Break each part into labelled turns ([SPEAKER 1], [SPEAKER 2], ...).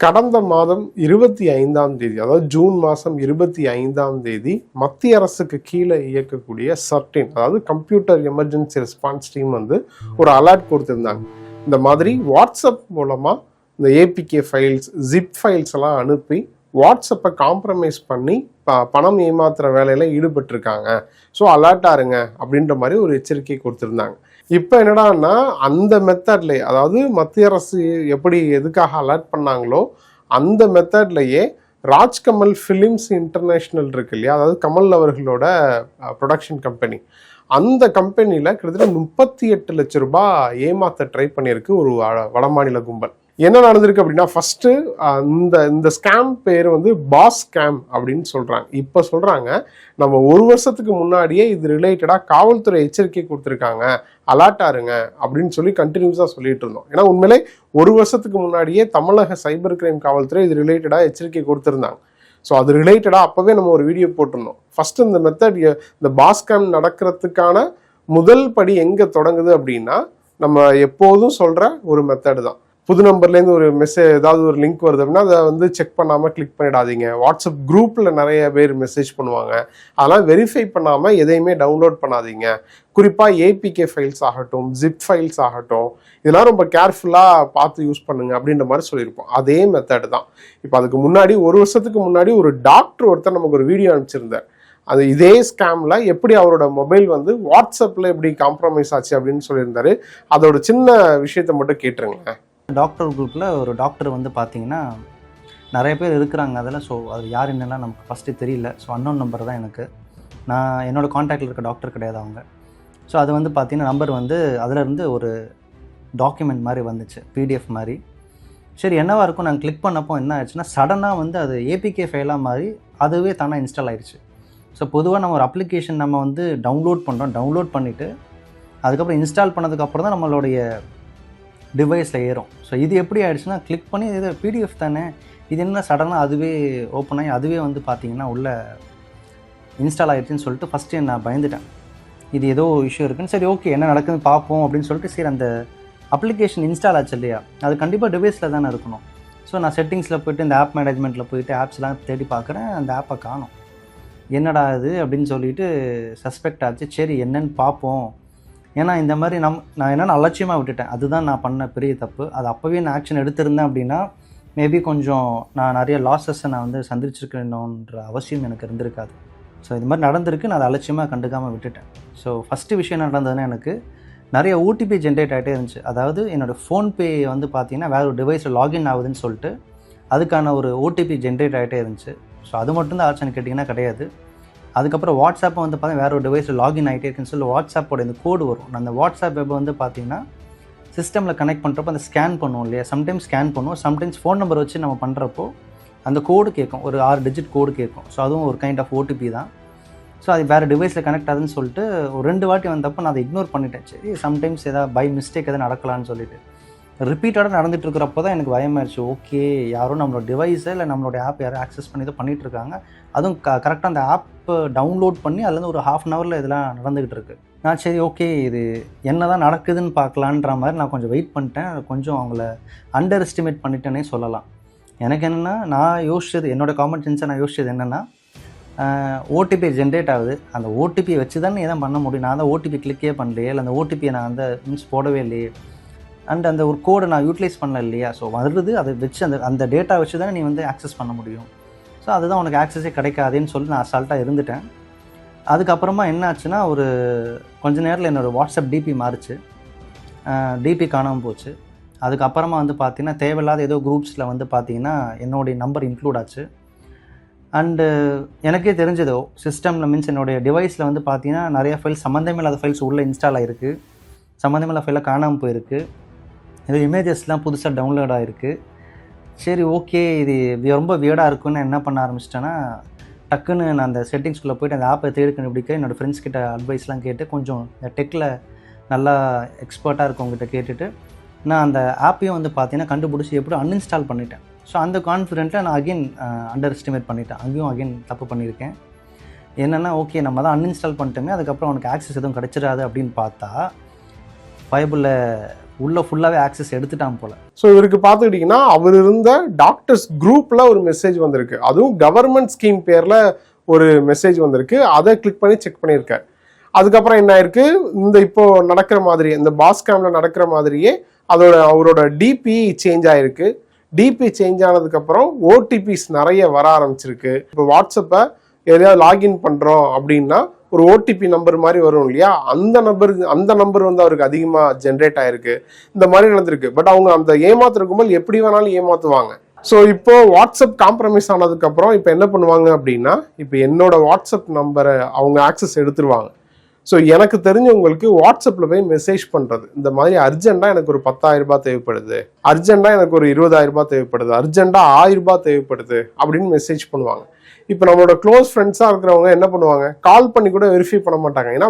[SPEAKER 1] கடந்த மாதம் 25ஆம் தேதி, அதாவது ஜூன் மாதம் 25ஆம் தேதி மத்திய அரசுக்கு கீழே இயக்கக்கூடிய சர்டின், அதாவது கம்ப்யூட்டர் எமர்ஜென்சி ரெஸ்பான்ஸ் டீம் ஒரு அலர்ட் கொடுத்துருந்தாங்க. இந்த மாதிரி வாட்ஸ்அப் மூலமாக இந்த ஏபிகே ஃபைல்ஸ், ஜிப் ஃபைல்ஸ் எல்லாம் அனுப்பி வாட்ஸ்அப்பை காம்ப்ரமைஸ் பண்ணி பணம் ஏமாத்துற வேலையில் ஈடுபட்டிருக்காங்க. ஸோ அலர்ட்டாக இருங்க அப்படின்ற மாதிரி ஒரு எச்சரிக்கை கொடுத்துருந்தாங்க. இப்போ என்னடான்னா அந்த மெத்தட்லேயே, அதாவது மத்திய அரசு எப்படி எதுக்காக அலர்ட் பண்ணாங்களோ அந்த மெத்தட்லேயே ராஜ்கமல் ஃபிலிம்ஸ் இன்டர்நேஷ்னல் இருக்கு இல்லையா, அதாவது கமல் அவர்களோட ப்ரொடக்ஷன் கம்பெனி, அந்த கம்பெனியில் கிட்டத்தட்ட 38 லட்சம் ரூபாய் ஏமாத்த ட்ரை பண்ணியிருக்கு ஒரு வடமாநில கும்பல். என்ன நடந்திருக்கு அப்படின்னா, ஃபர்ஸ்ட் இந்த ஸ்கேம் பேர் பாஸ் ஸ்கேம் அப்படின்னு சொல்றாங்க. இப்போ சொல்றாங்க நம்ம ஒரு வருஷத்துக்கு முன்னாடியே இது ரிலேட்டடா காவல்துறை எச்சரிக்கை கொடுத்துருக்காங்க, அலர்ட்டா இருங்க அப்படின்னு சொல்லி கண்டினியூஸா சொல்லிட்டு இருந்தோம். ஏன்னா உண்மையிலே ஒரு வருஷத்துக்கு முன்னாடியே தமிழக சைபர் கிரைம் காவல்துறை இது ரிலேட்டடா எச்சரிக்கை கொடுத்துருந்தாங்க. ஸோ அது ரிலேட்டடா அப்பவே நம்ம ஒரு வீடியோ போட்டிருந்தோம். ஃபர்ஸ்ட் இந்த மெத்தட், இந்த பாஸ் ஸ்கேம் நடக்கிறதுக்கான முதல் படி எங்க தொடங்குது அப்படின்னா, நம்ம எப்போதும் சொல்ற ஒரு மெத்தட் தான். புது நம்பர்லேருந்து ஒரு மெசேஜ், ஏதாவது ஒரு லிங்க் வருது அப்படின்னா அதை செக் பண்ணாமல் கிளிக் பண்ணிடாதீங்க. வாட்ஸ்அப் குரூப்பில் நிறைய பேர் மெசேஜ் பண்ணுவாங்க, அதெல்லாம் வெரிஃபை பண்ணாமல் எதையுமே டவுன்லோட் பண்ணாதீங்க. குறிப்பாக ஏபிகே ஃபைல்ஸ் ஆகட்டும், ஜிப் ஃபைல்ஸ் ஆகட்டும், இதெல்லாம் ரொம்ப கேர்ஃபுல்லாக பார்த்து யூஸ் பண்ணுங்க அப்படின்ற மாதிரி சொல்லியிருப்போம். அதே மெத்தட் தான். இப்போ அதுக்கு முன்னாடி, ஒரு வருஷத்துக்கு முன்னாடி ஒரு டாக்டர் ஒருத்தர் நமக்கு ஒரு வீடியோ அனுப்பிச்சிருந்தார். அது இதே ஸ்கேம்ல எப்படி அவரோட மொபைல் வாட்ஸ்அப்பில் எப்படி காம்ப்ரமைஸ் ஆச்சு அப்படின்னு சொல்லியிருந்தாரு. அதோட சின்ன விஷயத்த மட்டும் கேட்டுருங்க.
[SPEAKER 2] டாக்டர் குரூப்பில் ஒரு டாக்டர் பார்த்தீங்கன்னா நிறைய பேர் இருக்கிறாங்க அதில். ஸோ அது யார் என்னெல்லாம் நமக்கு ஃபஸ்ட்டு தெரியல. ஸோ அன்னோன் நம்பர் தான் எனக்கு. நான் என்னோடய காண்டாக்டில் இருக்க டாக்டர் கிடையாது அவங்க. ஸோ அது பார்த்தீங்கன்னா நம்பர் அதிலேருந்து ஒரு டாக்குமெண்ட் மாதிரி வந்துச்சு, பிடிஎஃப் மாதிரி. சரி என்னவாக இருக்கும், நாங்கள் கிளிக் பண்ணப்போ என்ன ஆயிடுச்சுன்னா, சடனாக அது ஏபிகே ஃபைலாக மாதிரி அதுவே தானே இன்ஸ்டால் ஆயிடுச்சு. ஸோ பொதுவாக நம்ம ஒரு அப்ளிகேஷன் நம்ம டவுன்லோட் பண்ணுறோம், டவுன்லோட் பண்ணிவிட்டு அதுக்கப்புறம் இன்ஸ்டால் பண்ணதுக்கப்புறம் தான் நம்மளுடைய டிவைஸில் ஏறும். ஸோ இது எப்படி ஆகிடுச்சுன்னா, கிளிக் பண்ணி இது பிடிஎஃப் தானே, இது என்ன சடனாக அதுவே ஓப்பன் ஆகி அதுவே பார்த்தீங்கன்னா உள்ளே இன்ஸ்டால் ஆகிடுச்சின்னு சொல்லிட்டு ஃபஸ்ட்டு நான் பயந்துட்டேன். இது ஏதோ இஷ்யூ இருக்குன்னு. சரி ஓகே என்ன நடக்குதுன்னு பார்ப்போம் அப்படின்னு சொல்லிட்டு, சரி அந்த அப்ளிகேஷன் இன்ஸ்டால் ஆச்சு இல்லையா, அது கண்டிப்பாக டிவைஸில் தானே இருக்கணும். ஸோ நான் செட்டிங்ஸில் போய்ட்டு இந்த ஆப் மேனேஜ்மெண்ட்டில் போய்ட்டு ஆப்ஸ்லாம் தேடி பார்க்குறேன், அந்த ஆப்பை காணும். என்னடா இது அப்படின்னு சொல்லிட்டு சஸ்பெக்ட் ஆச்சு. சரி என்னன்னு பார்ப்போம். ஏன்னா இந்த மாதிரி நான் என்னென்ன அலட்சியமாக விட்டுட்டேன், அதுதான் நான் பண்ண பெரிய தப்பு. அது அப்போவே நான் ஆக்ஷன் எடுத்திருந்தேன் அப்படின்னா மேபி கொஞ்சம் நான் நிறைய லாஸஸை நான் சந்திச்சிருக்கணுன்ற அவசியம் எனக்கு இருந்திருக்காது. ஸோ இது மாதிரி நடந்திருக்கு, நான் அதை அலட்சியமாக கண்டுக்காமல் விட்டுட்டேன். ஸோ ஃபஸ்ட்டு விஷயம் என்ன நடந்ததுன்னா, எனக்கு நிறைய ஓடிபி ஜென்ரேட் ஆகிட்டே இருந்துச்சு. அதாவது என்னோடய ஃபோன்பே பார்த்தீங்கன்னா வேறு ஒரு டிவைஸில் லாகின் ஆகுதுன்னு சொல்லிட்டு அதுக்கான ஒரு ஓடிபி ஜென்ரேட் ஆகிட்டே இருந்துச்சு. ஸோ அது மட்டும்தான் ஆச்சுன்னு கேட்டிங்கன்னா கிடையாது. அதுக்கப்புறம் வாட்ஸ்அப்பை பார்த்தீங்கன்னா வேறு ஒரு டிவைஸில் லாகின் ஆகிட்டே இருக்குன்னு சொல்லி வாட்ஸ்அப்போட இந்த கோடு வரும். அந்த வாட்ஸ்அப் வெப்பை பார்த்தீங்கன்னா சிஸ்டமில் கனெக்ட் பண்ணுறப்போ அந்த ஸ்கேன் பண்ணுவோம் இல்லையா, சம்டைம்ஸ் ஸ்கேன் பண்ணுவோம், சம்டைம்ஸ் ஃபோன் நம்பர் வச்சு நம்ம பண்ணுறப்போ அந்த கோடு கேட்கும், ஒரு 6 டிஜிட் கோடு கேட்கும். ஸோ அதுவும் ஒரு கைண்ட் ஆஃப் ஓடிபி தான். ஸோ அது வேறு டிவைஸில் கனெக்ட் ஆகுதுன்னு சொல்லிட்டு ஒரு 2 வாட்டி வந்தப்போ நான் அதை இக்னோர் பண்ணிட்டேன். சரி சம்டைம்ஸ் எதாவது பை மிஸ்டேக் எதாவது நடக்கலான்னு சொல்லிட்டு ரிப்பீட்டடாக நடந்துகிட்டு இருக்கிறப்போ தான் எனக்கு பயமாயிடுச்சு. ஓகே யாரும் நம்மளோட டிவைஸை இல்லை நம்மளோட ஆப் யாரும் ஆக்சஸ் பண்ணி தான் பண்ணிகிட்ருக்காங்க, அதுவும் கரெக்டாக அந்த ஆப் டவுன்லோட் பண்ணி அதுலேருந்து ஒரு 1/2 அன் ஹவரில் இதெல்லாம் நடந்துக்கிட்டு இருக்குது. நான் சரி ஓகே இது என்ன தான் நடக்குதுன்னு பார்க்கலான்ற மாதிரி நான் கொஞ்சம் வெயிட் பண்ணிட்டேன். கொஞ்சம் அவங்கள அண்டர் எஸ்டிமேட் பண்ணிட்டேன்னே சொல்லலாம். எனக்கு என்னென்னா, நான் யோசிச்சது, என்னோடய காமன் சென்ஸை நான் யோசிச்சது என்னென்னா, ஓடிபி ஜென்ரேட் ஆகுது, அந்த ஓடிபியை வச்சு தானே எதாவது பண்ண முடியும். நான் தான் ஓடிபி கிளிக்கே பண்ணலையே, இல்லை அந்த ஓடிபியை நான் மீன்ஸ் போடவே இல்லையே, அண்ட் அந்த ஒரு கோடை நான் யூட்டிலைஸ் பண்ணல இல்லையா. ஸோ வருது, அதை வச்சு அந்த டேட்டா வச்சு தானே நீ ஆக்சஸ் பண்ண முடியும். ஸோ அதுதான் உனக்கு ஆக்சஸே கிடைக்காதுன்னு சொல்லி நான் அசால்ட்டாக இருந்துட்டேன். அதுக்கப்புறமா என்ன ஆச்சுன்னா, ஒரு கொஞ்ச நேரத்தில் என்னோடய வாட்ஸ்அப் டிபி மாறிச்சு, டிபி காணாமல் போச்சு. அதுக்கப்புறமா பார்த்தீங்கன்னா தேவையில்லாத ஏதோ குரூப்ஸில் பார்த்தீங்கன்னா என்னுடைய நம்பர் இன்க்ளூட் ஆச்சு. அண்டு எனக்கே தெரிஞ்சதோ சிஸ்டமில் மீன்ஸ் என்னுடைய டிவைஸில் பார்த்தீங்கன்னா நிறைய ஃபைல்ஸ், சம்மந்தமே இல்லாத ஃபைல்ஸ் உள்ளே இன்ஸ்டால் ஆகிருக்கு, சம்மந்தமில்லாத ஃபைலாக காணாமல் போயிருக்கு, இது இமேஜஸ்லாம் புதுசாக டவுன்லோட் ஆகிருக்கு. சரி ஓகே இது ரொம்ப வியர்டாக இருக்குன்னு என்ன பண்ண ஆரம்பிச்சிட்டேன்னா, டக்குன்னு நான் அந்த செட்டிங்ஸ்குள்ளே போய்ட்டு அந்த ஆப்பை தேடி கண்டுபிடிக்க என்னோடய ஃப்ரெண்ட்ஸ் கிட்ட அட்வைஸ்லாம் கேட்டு, கொஞ்சம் இந்த டெக்கில் நல்லா எக்ஸ்பர்ட்டாக இருக்கவங்ககிட்ட கேட்டுட்டு நான் அந்த ஆப்பையும் பார்த்தீங்கன்னா கண்டுபிடிச்சி எப்படி அன்இன்ஸ்டால் பண்ணிட்டேன். ஸோ அந்த கான்ஃபிடென்ட்டில் நான் அகெயின் அண்டர் எஸ்டிமேட் பண்ணிட்டேன், அங்கேயும் அகெயின் தப்பு பண்ணியிருக்கேன். என்னென்னா ஓகே நம்ம தான் அன்இன்ஸ்டால் பண்ணிட்டோமே, அதுக்கப்புறம் அவனுக்கு ஆக்சஸ் எதுவும் கிடச்சிடாது அப்படின்னு பார்த்தா, பைபிளில் உள்ள ஃபுல்லாகவே ஆக்சஸ் எடுத்துட்டான் போல.
[SPEAKER 1] ஸோ இவருக்கு பார்த்துக்கிட்டிங்கன்னா அவர் இருந்த டாக்டர்ஸ் குரூப்பில் ஒரு மெசேஜ் வந்திருக்கு, அதுவும் கவர்மெண்ட் ஸ்கீம் பேரில் ஒரு மெசேஜ் வந்திருக்கு. அதை கிளிக் பண்ணி செக் பண்ணியிருக்காரு. அதுக்கப்புறம் என்ன ஆயிருக்கு, இந்த இப்போ நடக்கிற மாதிரி இந்த பாஸ்கேம்ல நடக்கிற மாதிரியே அவரோட டிபி சேஞ்ச் ஆயிருக்கு. டிபி சேஞ்ச் ஆனதுக்கப்புறம் ஓடிபிஸ் நிறைய வர ஆரம்பிச்சிருக்கு. இப்போ வாட்ஸ்அப்பை எதையாவது லாகின் பண்ணுறோம் அப்படின்னா ஒரு ஓடிபி நம்பர் மாதிரி வரும் இல்லையா, அந்த நம்பர் வந்து அவருக்கு அதிகமாக ஜென்ரேட் ஆயிருக்கு. இந்த மாதிரி நடந்திருக்கு. பட் அவங்க அந்த ஏமாத்துற கும்பல் எப்படி வேணாலும் ஏமாத்துவாங்க. ஸோ இப்போ வாட்ஸ்அப் காம்ப்ரமைஸ் ஆனதுக்கப்புறம் இப்போ என்ன பண்ணுவாங்க அப்படின்னா, இப்போ என்னோட வாட்ஸ்அப் நம்பரை அவங்க ஆக்சஸ் எடுத்துருவாங்க. ஸோ எனக்கு தெரிஞ்சவங்களுக்கு வாட்ஸ்அப்பில் போய் மெசேஜ் பண்ணுறது, இந்த மாதிரி அர்ஜென்ட்டாக எனக்கு ஒரு 10,000 ரூபாய் தேவைப்படுது, அர்ஜென்ட்டாக எனக்கு ஒரு 20,000 ரூபாய் தேவைப்படுது, அர்ஜென்ட்டாக 1000 ரூபாய் தேவைப்படுது அப்படின்னு மெசேஜ் பண்ணுவாங்க. இப்போ நம்மளோட க்ளோஸ் ஃப்ரெண்ட்ஸாக இருக்கிறவங்க என்ன பண்ணுவாங்க, கால் பண்ணி கூட வெரிஃபை பண்ண மாட்டாங்க. ஏன்னா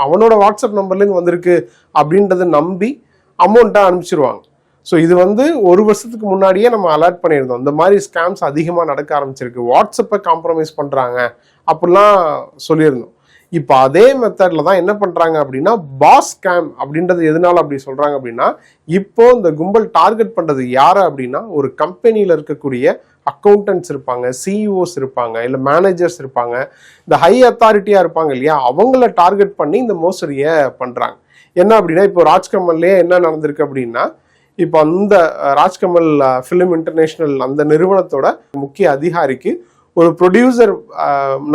[SPEAKER 1] அவனோட வாட்ஸ்அப் நம்பர்லேருந்து வந்திருக்கு அப்படின்றத நம்பி அமௌண்ட்டை அனுப்பிச்சிருவாங்க. ஸோ இது வந்து 1 வருஷத்துக்கு முன்னாடியே நம்ம அலர்ட் பண்ணியிருந்தோம், இந்த மாதிரி ஸ்கேம்ஸ் அதிகமாக நடக்க ஆரம்பிச்சிருக்கு, வாட்ஸ்அப்பை காம்ப்ரமைஸ் பண்ணுறாங்க அப்படிலாம் சொல்லியிருந்தோம். இப்போ அதே மெத்தடில் தான் என்ன பண்ணுறாங்க அப்படின்னா, பாஸ் ஸ்கேம் அப்படின்றது எதனால அப்படி சொல்கிறாங்க அப்படின்னா, இப்போ இந்த கும்பல் டார்கெட் பண்ணுறது யாரை அப்படின்னா, ஒரு கம்பெனியில் இருக்கக்கூடிய அக்கௌண்டன்ட்ஸ் இருப்பாங்க, சிஇஓஸ் இருப்பாங்க, இல்லை மேனேஜர்ஸ் இருப்பாங்க, இந்த ஹை அத்தாரிட்டியாக இருப்பாங்க இல்லையா, அவங்கள டார்கெட் பண்ணி இந்த மோசடியை பண்ணுறாங்க. என்ன அப்படின்னா, இப்போ ராஜ்கமல்லே என்ன நடந்திருக்கு அப்படின்னா, இப்போ அந்த ராஜ்கமல் ஃபிலிம் இன்டர்நேஷனல் அந்த நிறுவனத்தோட முக்கிய அதிகாரிக்கு ஒரு ப்ரொடியூசர்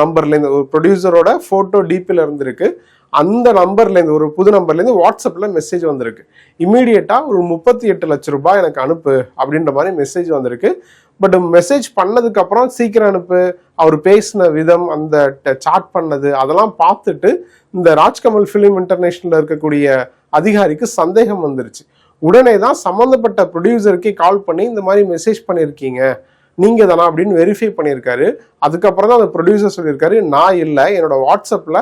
[SPEAKER 1] நம்பர்லேருந்து, ஒரு ப்ரொடியூசரோட ஃபோட்டோ டிபியில் இருந்திருக்கு, அந்த நம்பர்லேருந்து, ஒரு புது நம்பர்லேருந்து வாட்ஸ்அப்பில் மெசேஜ் வந்திருக்கு. இமீடியட்டாக ஒரு 38 லட்சம் ரூபாய் எனக்கு அனுப்பு அப்படின்ற மாதிரி மெசேஜ் வந்திருக்கு. பட் மெசேஜ் பண்ணதுக்கப்புறம் சீக்கிரம் அனுப்பு, அவர் பேசின விதம், அந்த சாட் பண்ணது அதெல்லாம் பார்த்துட்டு இந்த ராஜ்கமல் ஃபிலிம் இன்டர்நேஷனலில் இருக்கக்கூடிய அதிகாரிக்கு சந்தேகம் வந்துருச்சு. உடனே தான் சம்மந்தப்பட்ட ப்ரொடியூசருக்கே கால் பண்ணி இந்த மாதிரி மெசேஜ் பண்ணியிருக்கீங்க நீங்கள் தானா அப்படின்னு வெரிஃபை பண்ணியிருக்காரு. அதுக்கப்புறம் தான் அந்த ப்ரொடியூசர் சொல்லியிருக்காரு, நான் இல்லை, என்னோட வாட்ஸ்அப்பில்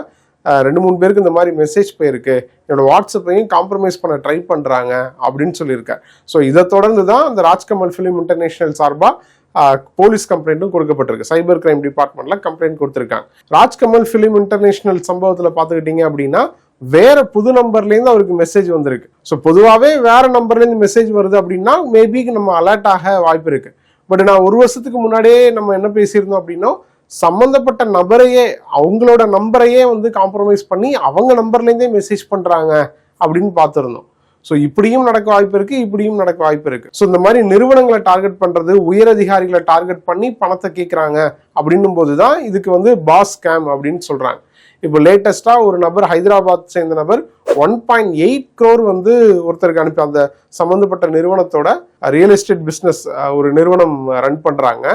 [SPEAKER 1] 2-3 பேருக்கு இந்த மாதிரி மெசேஜ் போயிருக்கு, என்னோட வாட்ஸ்அப்பையும் காம்ப்ரமைஸ் பண்ண ட்ரை பண்ணுறாங்க அப்படின்னு சொல்லியிருக்காரு. ஸோ இதை தொடர்ந்து தான் அந்த ராஜ்கமல் ஃபிலிம் இன்டர்நேஷனல் சார்பாக போலீஸ் கம்ப்ளைண்ட்டும் கொடுக்கப்பட்டிருக்கு. சைபர் கிரைம் டிபார்ட்மெண்ட்டில் கம்ப்ளைண்ட் கொடுத்துருக்காங்க. ராஜ்கமல் ஃபிலிம் இன்டர்நேஷனல் சம்பவத்தில் பார்த்துக்கிட்டிங்க அப்படின்னா, வேற புது நம்பர்லேருந்து அவருக்கு மெசேஜ் வந்திருக்கு. ஸோ பொதுவாகவே வேற நம்பர்லேருந்து மெசேஜ் வருது அப்படின்னா மேபி நம்ம அலர்ட் ஆக வாய்ப்பு இருக்கு. பட் நான் 1 வருஷத்துக்கு முன்னாடியே நம்ம என்ன பேசியிருந்தோம் அப்படின்னா, சம்பந்தப்பட்ட நபரையே, அவங்களோட நம்பரையே வந்து காம்ப்ரமைஸ் பண்ணி அவங்க நம்பர்லேருந்தே மெசேஜ் பண்றாங்க அப்படின்னு பார்த்துருந்தோம். ஸோ இப்படியும் நடக்க வாய்ப்பு இருக்கு, இப்படியும் நடக்க வாய்ப்பு இருக்கு. ஸோ இந்த மாதிரி நிறுவனங்களை டார்கெட் பண்றது, உயரதிகாரிகளை டார்கெட் பண்ணி பணத்தை கேட்குறாங்க அப்படின்னும் போது தான் இதுக்கு வந்து பாஸ் ஸ்கேம் அப்படின்னு சொல்றாங்க. இப்போ லேட்டஸ்டா ஒரு நபர், ஹைதராபாத் சேர்ந்த நபர் 1.8 crore வந்து ஒருத்தருக்கு அனுப்பி, அந்த சம்பந்தப்பட்ட நிறுவனத்தோட ரியல் எஸ்டேட் பிஸ்னஸ் ஒரு நிறுவனம் ரன் பண்றாங்க,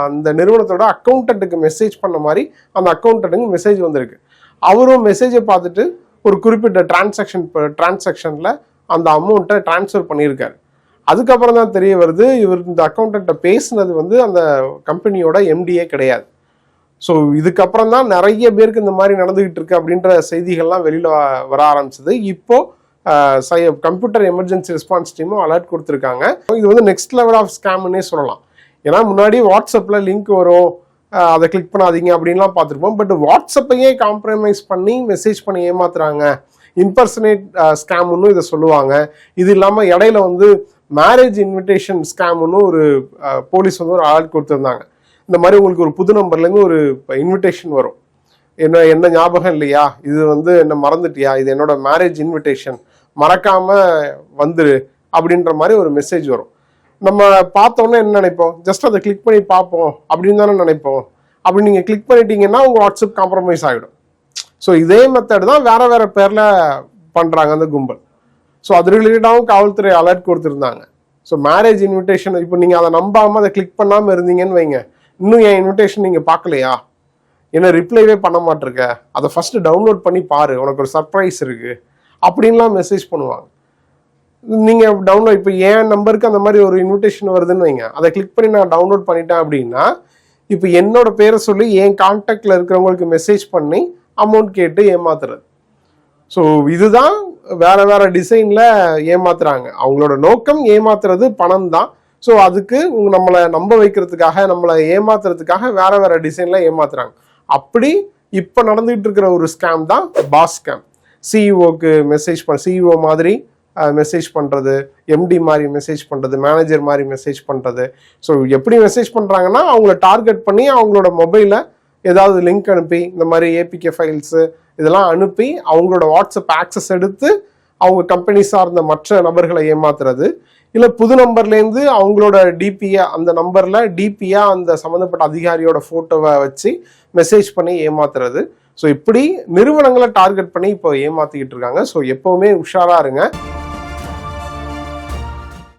[SPEAKER 1] அந்த நிறுவனத்தோட அக்கௌண்டன்ட்டுக்கு மெசேஜ் பண்ண மாதிரி அந்த அக்கௌண்டன்ட்டுக்கு மெசேஜ் வந்திருக்கு. அவரும் மெசேஜை பார்த்துட்டு ஒரு குறிப்பிட்ட டிரான்சாக்ஷன்ல அந்த அமௌண்ட்டை டிரான்ஸ்ஃபர் பண்ணியிருக்காரு. அதுக்கப்புறம் தான் தெரிய வருது, இவர் இந்த அக்கௌண்டன்ட்டை பேசினது வந்து அந்த கம்பெனியோட எம்டியே கிடையாது. ஸோ இதுக்கப்புறம் தான் நிறைய பேருக்கு இந்த மாதிரி நடந்துகிட்டு இருக்கு அப்படின்ற செய்திகள்லாம் வெளியில் வர ஆரம்பிச்சது. இப்போ கம்ப்யூட்டர் எமர்ஜென்சி ரெஸ்பான்ஸ் டீமும் அலர்ட் கொடுத்துருக்காங்க. இது வந்து நெக்ஸ்ட் லெவல் ஆஃப் ஸ்கேம்னே சொல்லலாம். ஏன்னா முன்னாடி வாட்ஸ்அப்பில் லிங்க் வரும், அதை கிளிக் பண்ணாதீங்க அப்படின்லாம் பார்த்துருப்போம். பட் வாட்ஸ்அப்பையே காம்ப்ரமைஸ் பண்ணி மெசேஜ் பண்ணி ஏமாத்துறாங்க, இம்பர்சனேட் ஸ்கேம்னு இதை சொல்லுவாங்க. இது இல்லாமல் இடையில வந்து மேரேஜ் இன்விடேஷன் ஸ்கேம்னு ஒரு போலீஸ் வந்து ஒரு அலர்ட் கொடுத்துருந்தாங்க. இந்த மாதிரி உங்களுக்கு ஒரு புது நம்பர்லேருந்து ஒரு இன்விடேஷன் வரும், என்ன ஞாபகம் இல்லையா, இது வந்து என்ன மறந்துட்டியா, இது என்னோட மேரேஜ் இன்விடேஷன், மறக்காம வந்துரு அப்படின்ற மாதிரி ஒரு மெசேஜ் வரும். நம்ம பார்த்தோன்னே என்ன நினைப்போம், ஜஸ்ட் அதை கிளிக் பண்ணி பார்ப்போம் அப்படின்னு தானே நினைப்போம். அப்படி நீங்கள் கிளிக் பண்ணிட்டீங்கன்னா உங்கள் வாட்ஸ்அப் காம்ப்ரமைஸ் ஆகிடும். ஸோ இதே மெத்தட் தான் வேற வேற பேரில் பண்ணுறாங்க அந்த கும்பல். ஸோ அது ரிலேட்டடாகவும் காவல்துறை அலர்ட் கொடுத்துருந்தாங்க. ஸோ மேரேஜ் இன்விடேஷன், இப்போ நீங்கள் அதை நம்பாமல் அதை கிளிக் பண்ணாமல் இருந்தீங்கன்னு வைங்க, இன்னும் என் இன்விடேஷன் நீங்கள் பார்க்கலையா, என்ன ரிப்ளைவே பண்ண மாட்டிருக்க, அதை ஃபர்ஸ்ட் டவுன்லோட் பண்ணி பாரு, உனக்கு ஒரு சர்ப்ரைஸ் இருக்கு அப்படின்லாம் மெசேஜ் பண்ணுவாங்க. நீங்கள் டவுன்லோட், இப்போ என் நம்பருக்கு அந்த மாதிரி ஒரு இன்விடேஷன் வருதுன்னு வைங்க, அதை கிளிக் பண்ணி நான் டவுன்லோட் பண்ணிட்டேன் அப்படின்னா, இப்போ என்னோட பேரை சொல்லி என் கான்டாக்டில் இருக்கிறவங்களுக்கு மெசேஜ் பண்ணி அமௌண்ட் கேட்டு ஏமாத்துறது. ஸோ இதுதான் வேற வேற டிசைன்ல ஏமாத்துறாங்க. அவங்களோட நோக்கம் ஏமாத்துறது, பணம் தான். ஸோ அதுக்கு நம்மளை நம்ப வைக்கிறதுக்காக, நம்மளை ஏமாத்துறதுக்காக வேற வேற டிசைன்ல ஏமாத்துறாங்க. அப்படி இப்போ நடந்துகிட்டு இருக்கிற ஒரு ஸ்கேம் தான் பாஸ் ஸ்கேம். சிஇஓக்கு மெசேஜ் பண்ண, சிஇஓ மாதிரி மெசேஜ் பண்ணுறது, எம்டி மாதிரி மெசேஜ் பண்ணுறது, மேனேஜர் மாதிரி மெசேஜ் பண்ணுறது. ஸோ எப்படி மெசேஜ் பண்ணுறாங்கன்னா அவங்கள டார்கெட் பண்ணி அவங்களோட மொபைலில் ஏதாவது லிங்க் அனுப்பி இந்த மாதிரி ஏபிகே ஃபைல்ஸு இதெல்லாம் அனுப்பி அவங்களோட வாட்ஸ்அப் ஆக்சஸ் எடுத்து அவங்க கம்பெனி சார்ந்த மற்ற நபர்களை ஏமாத்துறது. இல்லை புது நம்பர்லேருந்து அவங்களோட டிபியா அந்த நம்பரில் டிபியா அந்த சம்மந்தப்பட்ட அதிகாரியோட ஃபோட்டோவை வச்சு மெசேஜ் பண்ணி ஏமாத்துறது. ஸோ இப்படி நிறுவனங்களை டார்கெட் பண்ணி இப்போ ஏமாத்திக்கிட்டு இருக்காங்க. ஸோ எப்போவுமே உஷாராக இருங்க.